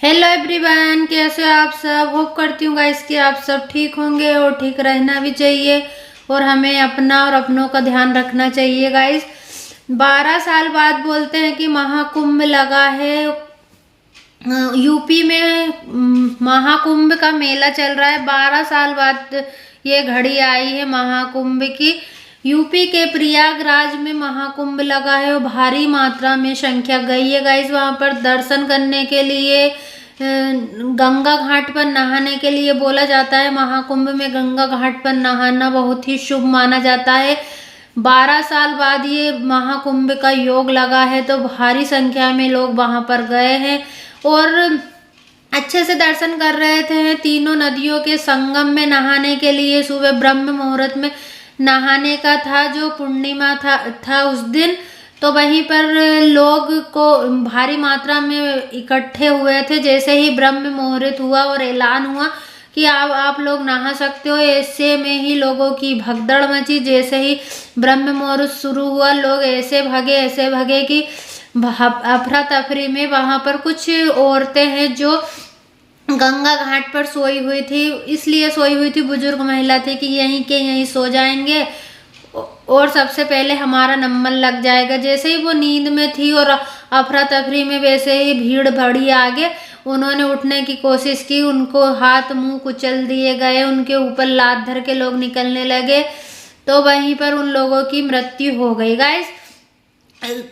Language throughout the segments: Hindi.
हेलो एवरीवन, कैसे हो आप सब। होप करती हूँ गाइस कि आप सब ठीक होंगे और ठीक रहना भी चाहिए और हमें अपना और अपनों का ध्यान रखना चाहिए गाइस। 12 साल बाद बोलते हैं कि महाकुंभ लगा है यूपी में। महाकुंभ का मेला चल रहा है। 12 साल बाद ये घड़ी आई है महाकुंभ की। यूपी के प्रयागराज में महाकुंभ लगा है और भारी मात्रा में संख्या गई है गाइस वहां पर दर्शन करने के लिए, गंगा घाट पर नहाने के लिए। बोला जाता है महाकुंभ में गंगा घाट पर नहाना बहुत ही शुभ माना जाता है। 12 साल बाद ये महाकुंभ का योग लगा है तो भारी संख्या में लोग वहां पर गए हैं और अच्छे से दर्शन कर रहे थे। तीनों नदियों के संगम में नहाने के लिए सुबह ब्रह्म मुहूर्त में नहाने का था, जो पूर्णिमा था उस दिन। तो वहीं पर लोग को भारी मात्रा में इकट्ठे हुए थे। जैसे ही ब्रह्म मुहूर्त हुआ और ऐलान हुआ कि आप लोग नहा सकते हो, ऐसे में ही लोगों की भगदड़ मची। जैसे ही ब्रह्म मुहूर्त शुरू हुआ लोग ऐसे भागे कि अफरा तफरी में वहां पर कुछ औरतें हैं जो गंगा घाट पर सोई हुई थी। इसलिए सोई हुई थी, बुजुर्ग महिला थी कि यहीं के यहीं सो जाएंगे और सबसे पहले हमारा नंबर लग जाएगा। जैसे ही वो नींद में थी और अफरा तफरी में वैसे ही भीड़ बढ़ी आगे। उन्होंने उठने की कोशिश की, उनको हाथ मुंह कुचल दिए गए, उनके ऊपर लात धर के लोग निकलने लगे तो वहीं पर उन लोगों की मृत्यु हो गई गाइस।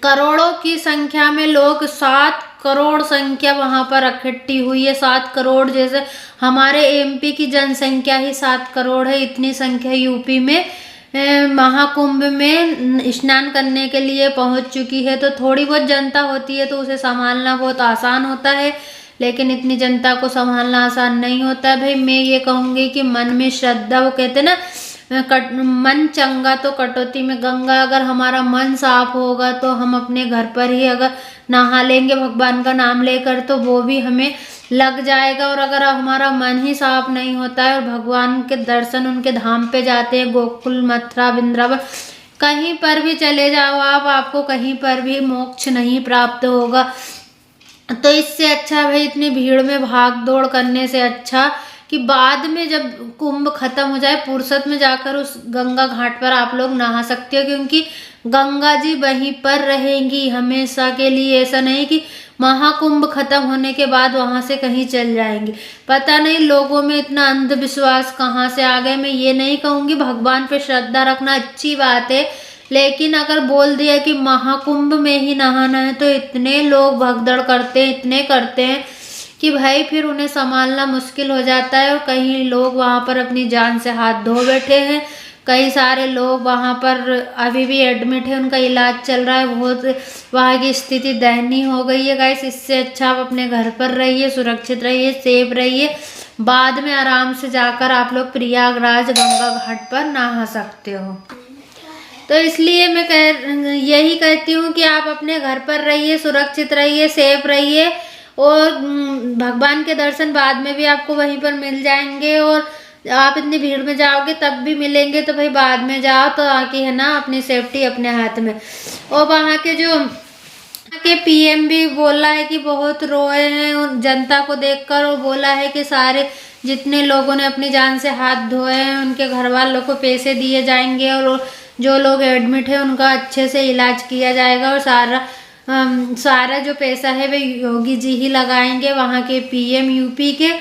करोड़ों की संख्या में लोग, 7 करोड़ संख्या वहां पर इकट्ठी हुई है। 7 करोड़, जैसे हमारे एमपी की जनसंख्या ही 7 करोड़ है, इतनी संख्या यूपी में महाकुंभ में स्नान करने के लिए पहुंच चुकी है। तो थोड़ी बहुत जनता होती है तो उसे संभालना बहुत आसान होता है, लेकिन इतनी जनता को संभालना आसान नहीं होता है भाई। मैं ये कहूँगी कि मन में श्रद्धा, वो कहते ना मन चंगा तो कटौती में गंगा। अगर हमारा मन साफ होगा तो हम अपने घर पर ही अगर नहा लेंगे भगवान का नाम लेकर तो वो भी हमें लग जाएगा। और अगर हमारा मन ही साफ नहीं होता है और भगवान के दर्शन उनके धाम पे जाते हैं, गोकुल मथुरा वृंदावन कहीं पर भी चले जाओ आप, आपको कहीं पर भी मोक्ष नहीं प्राप्त होगा। तो इससे अच्छा भाई इतनी भीड़ में भाग दौड़ करने से अच्छा कि बाद में जब कुंभ खत्म हो जाए फुर्सत में जाकर उस गंगा घाट पर आप लोग नहा सकते हो, क्योंकि गंगा जी वहीं पर रहेंगी हमेशा के लिए। ऐसा नहीं कि महाकुंभ खत्म होने के बाद वहां से कहीं चल जाएंगे। पता नहीं लोगों में इतना अंधविश्वास कहाँ से आ गए। मैं ये नहीं कहूँगी, भगवान पे श्रद्धा रखना अच्छी बात है, लेकिन अगर बोल दिया कि महाकुंभ में ही नहाना है तो इतने लोग भगदड़ करते हैं, इतने करते हैं कि भाई फिर उन्हें संभालना मुश्किल हो जाता है। और कई लोग वहां पर अपनी जान से हाथ धो बैठे हैं। कई सारे लोग वहां पर अभी भी एडमिट है, उनका इलाज चल रहा है। बहुत वहां की स्थिति दयनीय हो गई है गाइस। इससे अच्छा आप अपने घर पर रहिए, सुरक्षित रहिए, सेफ रहिए। बाद में आराम से जाकर आप लोग प्रयागराज गंगा घाट पर नहा सकते हो। तो इसलिए मैं यही कहती हूँ कि आप अपने घर पर रहिए, सुरक्षित रहिए, सेफ रहिए और भगवान के दर्शन बाद में भी आपको वहीं पर मिल जाएंगे। और आप इतनी भीड़ में जाओगे तब भी मिलेंगे, तो भाई बाद में जाओ तो आके है ना अपनी सेफ्टी अपने हाथ में। और वहाँ के पीएम भी बोला है कि बहुत रोए हैं उन जनता को देखकर, और बोला है कि सारे जितने लोगों ने अपनी जान से हाथ धोए हैं उनके घर वालों को पैसे दिए जाएंगे और जो लोग एडमिट है उनका अच्छे से इलाज किया जाएगा। और सारा जो पैसा है वे योगी जी ही लगाएंगे, वहाँ के पीएम यूपी के।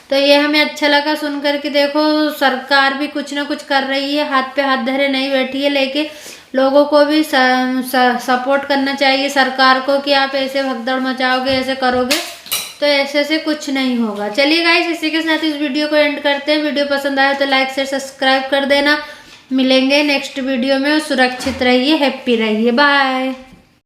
तो ये हमें अच्छा लगा सुन करके। देखो सरकार भी कुछ ना कुछ कर रही है, हाथ पे हाथ धरे नहीं बैठी है, लेकिन लोगों को भी सपोर्ट करना चाहिए सरकार को कि आप ऐसे भगदड़ मचाओगे, ऐसे करोगे तो ऐसे से कुछ नहीं होगा। चलिए गाइस, इसी के साथ इस वीडियो को एंड करते हैं। वीडियो पसंद आया तो लाइक शेयर सब्सक्राइब कर देना। मिलेंगे नेक्स्ट वीडियो में। सुरक्षित रहिए, हैप्पी रहिए, बाय।